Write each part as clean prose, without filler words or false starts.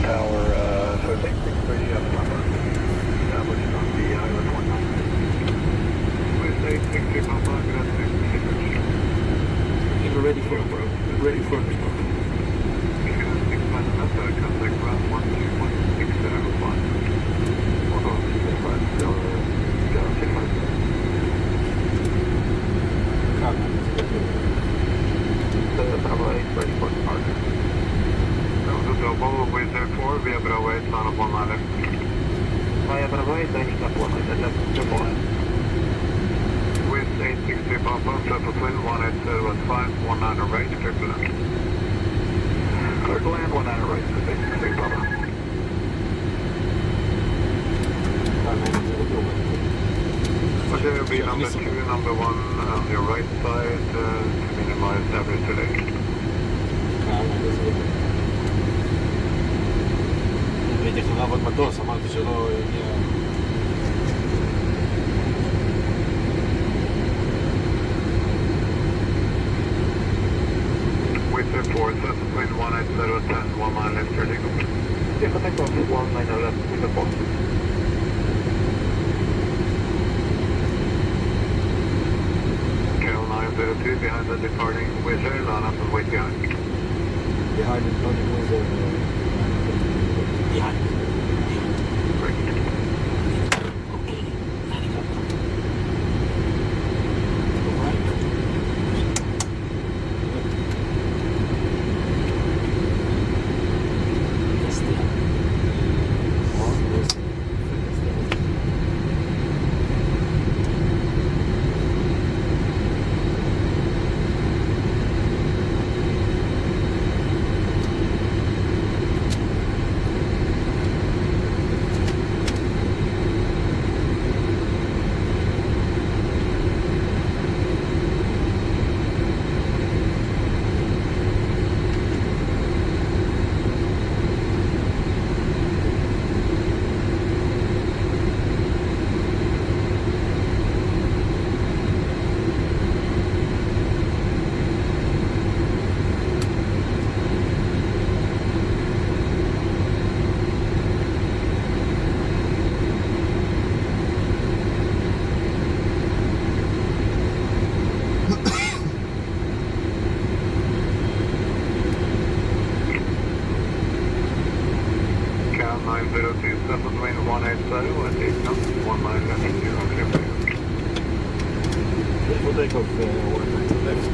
Tower 1363 up Papa. Established on the island 19. With 863 Papa, good afternoon. You're ready for response. Contact ground 12160 Hold on, still 600. Bravo 8 ready for departure. Double with 4 via Bravo 8, line up 1 line left. Via Bravo 8, turning up 1 line left, triple line. With 863 Papa, triple twin, 18015, 19 right, triple line. Clear to land, 19 right, 863 Papa. Okay, will be number 2, number 1 on your right side to minimize average delay. הייתי יכול לעבוד מטוס, אמרתי שלא יגיע... With 4, 7.18010, 1 line left, turning. Yeah, Takeoff 190 left, with the 4. KL 902 behind the departing Wizz Air, line up and wait behind. Behind the departing Wizz Air. Behind. Great. Okay, lining up. Alright. Yes, dear. KL 902, 7.180 and 8 knots, 1 line left, 0 clear for you. Clear for takeoff, 190 left.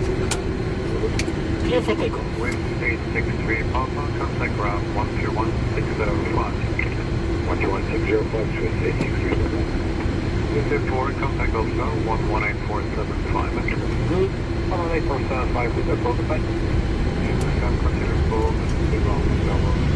Clear for takeoff. Wind 863 Papa, contact ground 12160 12160 Swiss 863. With 4, contact also 118475. Good. 118475 with the prototype. And continue full, the wrong level.